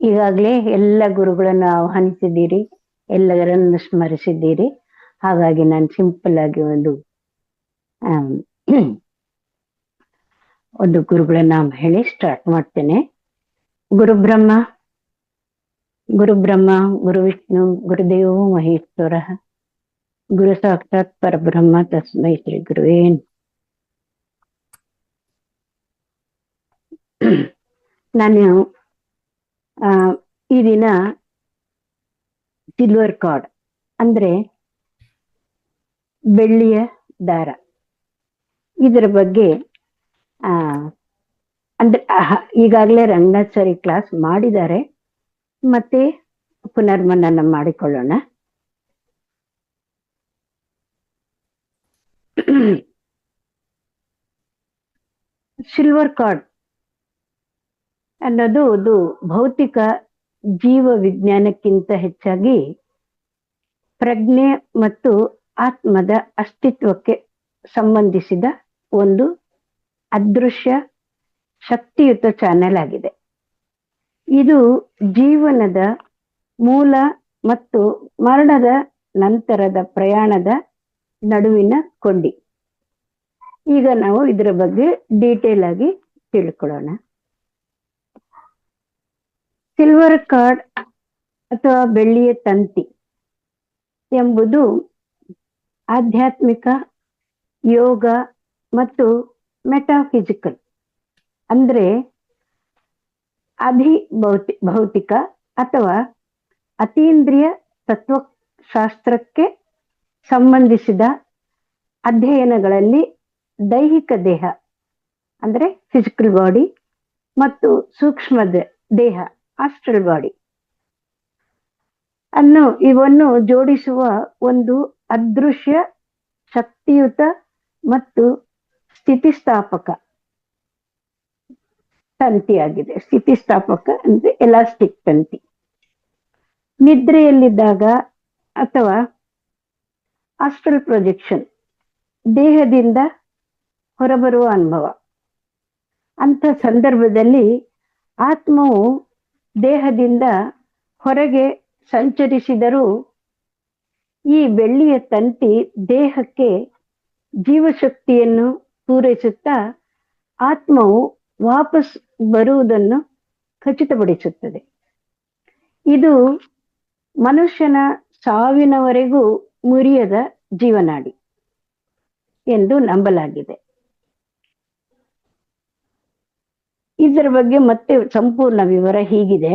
ಈಗಾಗಲೇ ಎಲ್ಲ ಗುರುಗಳನ್ನು ಆಹ್ವಾನಿಸಿದ್ದೀರಿ, ಎಲ್ಲರನ್ನು ಸ್ಮರಿಸಿದ್ದೀರಿ. ಹಾಗಾಗಿ ನಾನು ಸಿಂಪಲ್ ಆಗಿ ಒಂದು ಗುರುಗಳ ನಾಮ ಹೇಳಿ ಸ್ಟಾರ್ಟ್ ಮಾಡ್ತೇನೆ. ಗುರು ಬ್ರಹ್ಮ ಗುರು ವಿಷ್ಣು ಗುರುದೇವೋ ಮಹೇಶ್ವರ ಗುರು ಸಾಕ್ಷಾತ್ ಪರಬ್ರಹ್ಮ ತಸ್ಮೈ ಶ್ರೀ ಗುರುವೇ ನಮಃ. ನಾನು ಈ ದಿನ ಸಿಲ್ವರ್ ಕಾರ್ಡ್ ಅಂದ್ರೆ ಬೆಳ್ಳಿಯ ದಾರ, ಇದರ ಬಗ್ಗೆ ಅಂದ್ರೆ ಈಗಾಗಲೇ ರಂಗನಾಥ್ ಕ್ಲಾಸ್ ಮಾಡಿದ್ದಾರೆ, ಮತ್ತೆ ಪುನರ್ಮನನ ಮಾಡಿಕೊಳ್ಳೋಣ. ಸಿಲ್ವರ್ ಕಾರ್ಡ್ ಅನ್ನೋದು ಒಂದು ಭೌತಿಕ ಜೀವ ವಿಜ್ಞಾನಕ್ಕಿಂತ ಹೆಚ್ಚಾಗಿ ಪ್ರಜ್ಞೆ ಮತ್ತು ಆತ್ಮದ ಅಸ್ತಿತ್ವಕ್ಕೆ ಸಂಬಂಧಿಸಿದ ಒಂದು ಅದೃಶ್ಯ ಶಕ್ತಿಯುತ ಚಾನೆಲ್ ಆಗಿದೆ. ಇದು ಜೀವನದ ಮೂಲ ಮತ್ತು ಮರಣದ ನಂತರದ ಪ್ರಯಾಣದ ನಡುವಿನ ಕೊಂಡಿ. ಈಗ ನಾವು ಇದರ ಬಗ್ಗೆ ಡೀಟೇಲ್ ಆಗಿ ತಿಳ್ಕೊಳ್ಳೋಣ. ಸಿಲ್ವರ್ ಕಾರ್ಡ್ ಅಥವಾ ಬೆಳ್ಳಿಯ ತಂತಿ ಎಂಬುದು ಆಧ್ಯಾತ್ಮಿಕ, ಯೋಗ ಮತ್ತು ಮೆಟಾಫಿಸಿಕಲ್ ಅಂದ್ರೆ ಭೌತಿಕ ಅಥವಾ ಅತೀಂದ್ರಿಯ ತತ್ವಶಾಸ್ತ್ರಕ್ಕೆ ಸಂಬಂಧಿಸಿದ ಅಧ್ಯಯನಗಳಲ್ಲಿ ದೈಹಿಕ ದೇಹ ಅಂದ್ರೆ ಫಿಸಿಕಲ್ ಬಾಡಿ ಮತ್ತು ಸೂಕ್ಷ್ಮ ದೇಹ ಆಸ್ಟ್ರಲ್ ಬಾಡಿ ಇವನ್ನು ಜೋಡಿಸುವ ಒಂದು ಅದೃಶ್ಯ ಶಕ್ತಿಯುತ ಮತ್ತು ಸ್ಥಿತಿಸ್ಥಾಪಕ ತಂತಿಯಾಗಿದೆ. ಸ್ಥಿತಿಸ್ಥಾಪಕ ಅಂದ್ರೆ ಎಲಾಸ್ಟಿಕ್ ತಂತಿ. ನಿದ್ರೆಯಲ್ಲಿದ್ದಾಗ ಅಥವಾ ಆಸ್ಟ್ರಲ್ ಪ್ರೊಜೆಕ್ಷನ್, ದೇಹದಿಂದ ಹೊರಬರುವ ಅನುಭವ, ಅಂತ ಸಂದರ್ಭದಲ್ಲಿ ಆತ್ಮವು ದೇಹದಿಂದ ಹೊರಗೆ ಸಂಚರಿಸಿದರೂ ಈ ಬೆಳ್ಳಿಯ ತಂತಿ ದೇಹಕ್ಕೆ ಜೀವಶಕ್ತಿಯನ್ನು ಪೂರೈಸುತ್ತಾ ಆತ್ಮವು ವಾಪಸ್ ಬರುವುದನ್ನು ಖಚಿತಪಡಿಸುತ್ತದೆ. ಇದು ಮನುಷ್ಯನ ಸಾವಿನವರೆಗೂ ಮುರಿಯದ ಜೀವನಾಡಿ ಎಂದು ನಂಬಲಾಗಿದೆ. ಇದರ ಬಗ್ಗೆ ಮತ್ತೆ ಸಂಪೂರ್ಣ ವಿವರ ಹೀಗಿದೆ.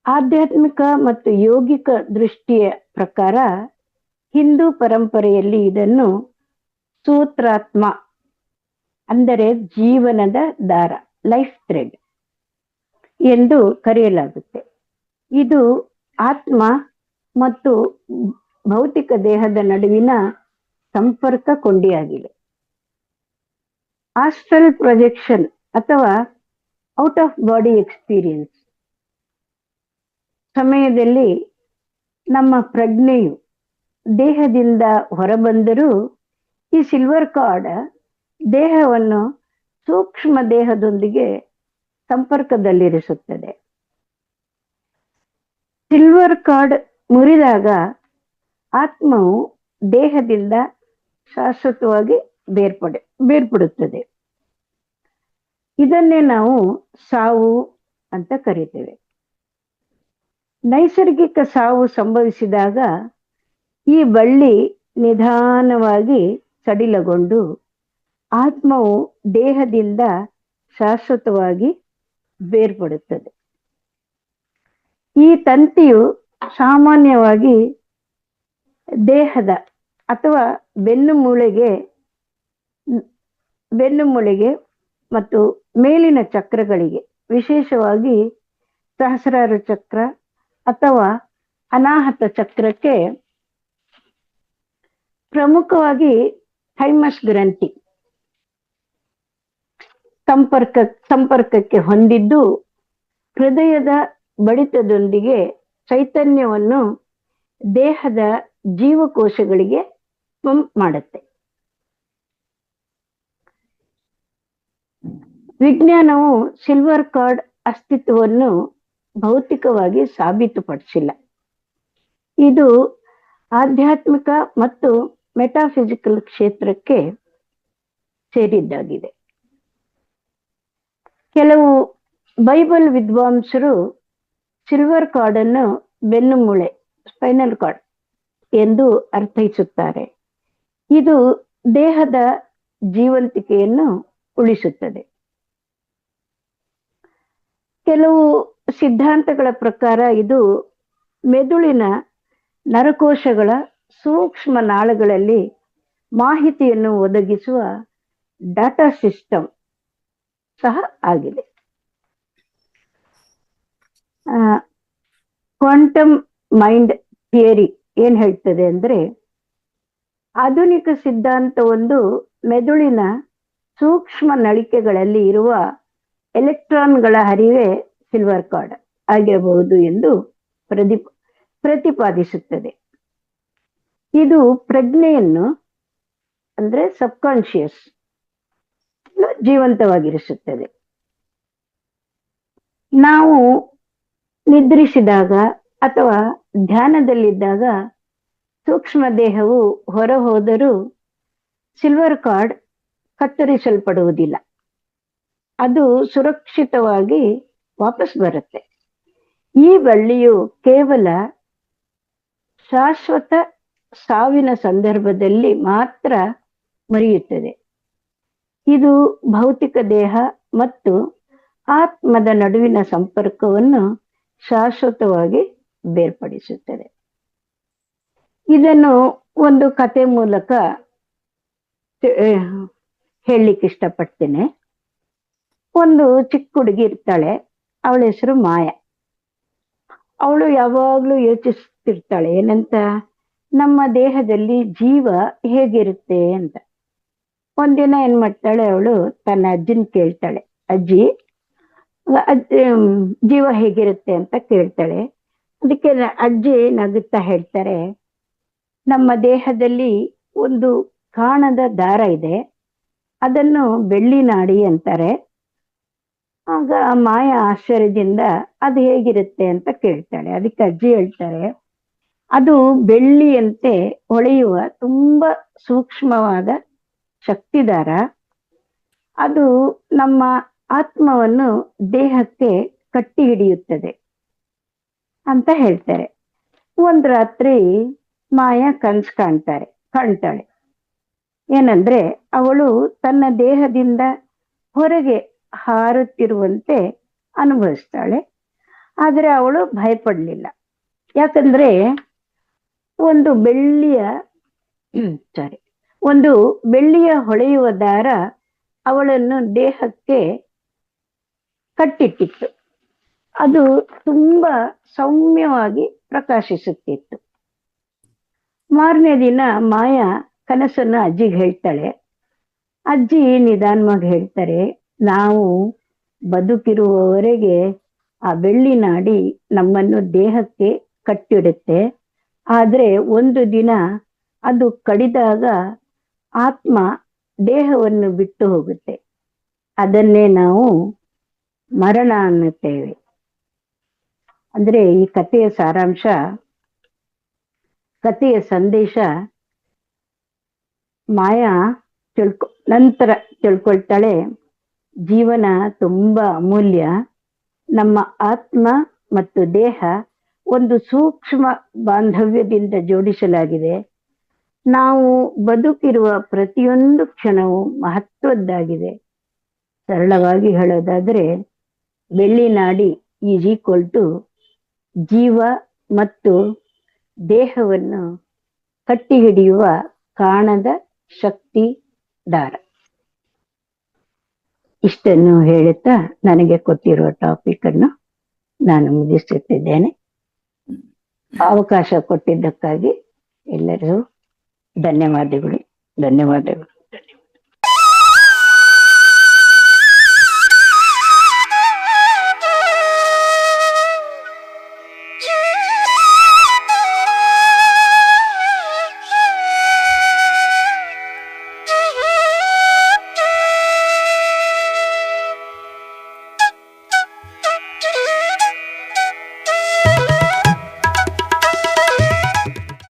ಆಧ್ಯಾತ್ಮಿಕ ಮತ್ತು ಯೋಗಿಕ ದೃಷ್ಟಿಯ ಪ್ರಕಾರ ಹಿಂದೂ ಪರಂಪರೆಯಲ್ಲಿ ಇದನ್ನು ಸೂತ್ರಾತ್ಮ ಅಂದರೆ ಜೀವನದ ದಾರ, ಲೈಫ್ ಥ್ರೆಡ್ ಎಂದು ಕರೆಯಲಾಗುತ್ತೆ. ಇದು ಆತ್ಮ ಮತ್ತು ಭೌತಿಕ ದೇಹದ ನಡುವಿನ ಸಂಪರ್ಕ ಕೊಂಡಿಯಾಗಿದೆ. ಆಸ್ಟ್ರಲ್ ಪ್ರೊಜೆಕ್ಷನ್ ಅಥವಾ ಔಟ್ ಆಫ್ ಬಾಡಿ ಎಕ್ಸ್ಪೀರಿಯನ್ಸ್ ಸಮಯದಲ್ಲಿ ನಮ್ಮ ಪ್ರಜ್ಞೆಯು ದೇಹದಿಂದ ಹೊರಬಂದರೂ ಈ ಸಿಲ್ವರ್ ಕಾರ್ಡ್ ದೇಹವನ್ನು ಸೂಕ್ಷ್ಮ ದೇಹದೊಂದಿಗೆ ಸಂಪರ್ಕದಲ್ಲಿರಿಸುತ್ತದೆ. ಸಿಲ್ವರ್ ಕಾರ್ಡ್ ಮುರಿದಾಗ ಆತ್ಮವು ದೇಹದಿಂದ ಶಾಶ್ವತವಾಗಿ ಬೇರ್ಪಡುತ್ತದೆ. ಇದನ್ನೇ ನಾವು ಸಾವು ಅಂತ ಕರೀತೇವೆ. ನೈಸರ್ಗಿಕ ಸಾವು ಸಂಭವಿಸಿದಾಗ ಈ ಬಳ್ಳಿ ನಿಧಾನವಾಗಿ ಸಡಿಲಗೊಂಡು ಆತ್ಮವು ದೇಹದಿಂದ ಶಾಶ್ವತವಾಗಿ ಬೇರ್ಪಡುತ್ತದೆ. ಈ ತಂತಿಯು ಸಾಮಾನ್ಯವಾಗಿ ದೇಹದ ಅಥವಾ ಬೆನ್ನುಮೂಳೆಗೆ ಮತ್ತು ಮೇಲಿನ ಚಕ್ರಗಳಿಗೆ, ವಿಶೇಷವಾಗಿ ಸಹಸ್ರಾರ ಚಕ್ರ ಅಥವಾ ಅನಾಹತ ಚಕ್ರಕ್ಕೆ, ಪ್ರಮುಖವಾಗಿ ಥೈಮಸ್ ಗ್ರಂಥಿ ಸಂಪರ್ಕಕ್ಕೆ ಹೊಂದಿದ್ದು ಹೃದಯದ ಬಡಿತದೊಂದಿಗೆ ಚೈತನ್ಯವನ್ನು ದೇಹದ ಜೀವಕೋಶಗಳಿಗೆ ಪಂಪ್ ಮಾಡುತ್ತೆ. ವಿಜ್ಞಾನವು ಸಿಲ್ವರ್ ಕಾರ್ಡ್ ಅಸ್ತಿತ್ವವನ್ನು ಭೌತಿಕವಾಗಿ ಸಾಬೀತುಪಡಿಸಿಲ್ಲ. ಇದು ಆಧ್ಯಾತ್ಮಿಕ ಮತ್ತು ಮೆಟಾಫಿಸಿಕಲ್ ಕ್ಷೇತ್ರಕ್ಕೆ ಸೇರಿದ್ದಾಗಿದೆ. ಕೆಲವು ಬೈಬಲ್ ವಿದ್ವಾಂಸರು ಸಿಲ್ವರ್ ಕಾರ್ಡ್ ಅನ್ನು ಬೆನ್ನುಮೂಳೆ, ಸ್ಪೈನಲ್ ಕಾರ್ಡ್ ಎಂದು ಅರ್ಥೈಸುತ್ತಾರೆ. ಇದು ದೇಹದ ಜೀವಂತಿಕೆಯನ್ನು ಉಳಿಸುತ್ತದೆ. ಕೆಲವು ಸಿದ್ಧಾಂತಗಳ ಪ್ರಕಾರ ಇದು ಮೆದುಳಿನ ನರಕೋಶಗಳ ಸೂಕ್ಷ್ಮ ನಾಳಗಳಲ್ಲಿ ಮಾಹಿತಿಯನ್ನು ಒದಗಿಸುವ ಡಾಟಾ ಸಿಸ್ಟಮ್ ಸಹ ಆಗಿದೆ. ಕ್ವಾಂಟಮ್ ಮೈಂಡ್ ಥಿಯರಿ ಏನ್ ಹೇಳ್ತದೆ ಅಂದ್ರೆ, ಆಧುನಿಕ ಸಿದ್ಧಾಂತವೊಂದು ಮೆದುಳಿನ ಸೂಕ್ಷ್ಮ ನಳಿಕೆಗಳಲ್ಲಿ ಇರುವ ಎಲೆಕ್ಟ್ರಾನ್ಗಳ ಹರಿವೇ ಸಿಲ್ವರ್ ಕಾರ್ಡ್ ಆಗಿರಬಹುದು ಎಂದು ಪ್ರತಿಪಾದಿಸುತ್ತದೆ. ಇದು ಪ್ರಜ್ಞೆಯನ್ನು ಅಂದ್ರೆ ಸಬ್ಕಾನ್ಶಿಯಸ್ ಜೀವಂತವಾಗಿರಿಸುತ್ತದೆ. ನಾವು ನಿದ್ರಿಸಿದಾಗ ಅಥವಾ ಧ್ಯಾನದಲ್ಲಿದ್ದಾಗ ಸೂಕ್ಷ್ಮ ದೇಹವು ಹೊರ ಹೋದರೂ ಸಿಲ್ವರ್ ಕಾರ್ಡ್ ಕತ್ತರಿಸಲ್ಪಡುವುದಿಲ್ಲ. ಅದು ಸುರಕ್ಷಿತವಾಗಿ ವಾಪಸ್ ಬರುತ್ತೆ. ಈ ಬಳ್ಳಿಯು ಕೇವಲ ಶಾಶ್ವತ ಸಾವಿನ ಸಂದರ್ಭದಲ್ಲಿ ಮಾತ್ರ ಮುರಿಯುತ್ತದೆ. ಇದು ಭೌತಿಕ ದೇಹ ಮತ್ತು ಆತ್ಮದ ನಡುವಿನ ಸಂಪರ್ಕವನ್ನು ಶಾಶ್ವತವಾಗಿ ಬೇರ್ಪಡಿಸುತ್ತದೆ. ಇದನ್ನು ಒಂದು ಕತೆ ಮೂಲಕ ಹೇಳಲಿಕ್ಕೆ ಇಷ್ಟಪಡ್ತೇನೆ. ಒಂದು ಚಿಕ್ಕ ಹುಡುಗಿ ಇರ್ತಾಳೆ, ಅವಳ ಹೆಸರು ಮಾಯಾ. ಅವಳು ಯಾವಾಗ್ಲೂ ಯೋಚಿಸ್ತಿರ್ತಾಳೆ ಏನಂತ, ನಮ್ಮ ದೇಹದಲ್ಲಿ ಜೀವ ಹೇಗಿರುತ್ತೆ ಅಂತ. ಒಂದಿನ ಏನ್ ಮಾಡ್ತಾಳೆ, ಅವಳು ತನ್ನ ಅಜ್ಜಿನ ಕೇಳ್ತಾಳೆ, ಅಜ್ಜಿ ಜೀವ ಹೇಗಿರುತ್ತೆ ಅಂತ ಕೇಳ್ತಾಳೆ. ಅದಕ್ಕೆ ಅಜ್ಜಿ ನಗುತ್ತಾ ಹೇಳ್ತಾರೆ, ನಮ್ಮ ದೇಹದಲ್ಲಿ ಒಂದು ಕಾಣದ ದಾರ ಇದೆ, ಅದನ್ನು ಬೆಳ್ಳಿ ನಾಡಿ ಅಂತಾರೆ. ಆಗ ಮಾಯಾ ಆಶ್ಚರ್ಯದಿಂದ ಅದು ಹೇಗಿರುತ್ತೆ ಅಂತ ಕೇಳ್ತಾಳೆ. ಅದಕ್ಕೆ ಅಜ್ಜಿ ಹೇಳ್ತಾರೆ, ಅದು ಬೆಳ್ಳಿಯಂತೆ ಹೊಳೆಯುವ ತುಂಬಾ ಸೂಕ್ಷ್ಮವಾದ ಶಕ್ತಿದಾರ. ಅದು ನಮ್ಮ ಆತ್ಮವನ್ನು ದೇಹಕ್ಕೆ ಕಟ್ಟಿ ಹಿಡಿಯುತ್ತದೆ ಅಂತ ಹೇಳ್ತಾರೆ. ಒಂದ್ ರಾತ್ರಿ ಮಾಯಾ ಕನ್ಸು ಕಾಣ್ತಾಳೆ. ಏನಂದ್ರೆ, ಅವಳು ತನ್ನ ದೇಹದಿಂದ ಹೊರಗೆ ಹಾರುತ್ತಿರುವಂತೆ ಅನುಭವಿಸ್ತಾಳೆ. ಆದ್ರೆ ಅವಳು ಭಯಪಡ್ಲಿಲ್ಲ. ಯಾಕಂದ್ರೆ ಒಂದು ಬೆಳ್ಳಿಯ ಹೊಳೆಯುವ ದಾರ ಅವಳನ್ನು ದೇಹಕ್ಕೆ ಕಟ್ಟಿಟ್ಟಿತ್ತು. ಅದು ತುಂಬಾ ಸೌಮ್ಯವಾಗಿ ಪ್ರಕಾಶಿಸುತ್ತಿತ್ತು. ಮಾರನೇ ದಿನ ಮಾಯಾ ಕನಸನ್ನು ಅಜ್ಜಿಗೆ ಹೇಳ್ತಾಳೆ. ಅಜ್ಜಿ ನಿಧಾನವಾಗಿ ಹೇಳ್ತಾರೆ, ನಾವು ಬದುಕಿರುವವರೆಗೆ ಆ ಬೆಳ್ಳಿ ನಾಡಿ ನಮ್ಮನ್ನು ದೇಹಕ್ಕೆ ಕಟ್ಟಿಡುತ್ತೆ. ಆದ್ರೆ ಒಂದು ದಿನ ಅದು ಕಡಿದಾಗ ಆತ್ಮ ದೇಹವನ್ನು ಬಿಟ್ಟು ಹೋಗುತ್ತೆ. ಅದನ್ನೇ ನಾವು ಮರಣ ಅನ್ನುತ್ತೇವೆ. ಅಂದ್ರೆ ಈ ಕಥೆಯ ಸಾರಾಂಶ, ಕಥೆಯ ಸಂದೇಶ, ಮಾಯಾ ನಂತರ ತಿಳ್ಕೊಳ್ತಾಳೆ, ಜೀವನ ತುಂಬಾ ಅಮೂಲ್ಯ. ನಮ್ಮ ಆತ್ಮ ಮತ್ತು ದೇಹ ಒಂದು ಸೂಕ್ಷ್ಮ ಬಾಂಧವ್ಯದಿಂದ ಜೋಡಿಸಲಾಗಿದೆ. ನಾವು ಬದುಕಿರುವ ಪ್ರತಿಯೊಂದು ಕ್ಷಣವೂ ಮಹತ್ವದ್ದಾಗಿದೆ. ಸರಳವಾಗಿ ಹೇಳೋದಾದ್ರೆ, ಬೆಳ್ಳಿ ನಾಡಿ ಈಸ್ ಈಕ್ವಲ್ ಟು ಜೀವ ಮತ್ತು ದೇಹವನ್ನು ಕಟ್ಟಿ ಹಿಡಿಯುವ ಕಾಣದ ಶಕ್ತಿ ದಾರ. ಇಷ್ಟನ್ನು ಹೇಳುತ್ತಾ ನನಗೆ ಕೊಟ್ಟಿರುವ ಟಾಪಿಕ್ ಅನ್ನು ನಾನು ಮುಗಿಸುತ್ತಿದ್ದೇನೆ. ಅವಕಾಶ ಕೊಟ್ಟಿದ್ದಕ್ಕಾಗಿ ಎಲ್ಲರಿಗೂ ಧನ್ಯವಾದಗಳು.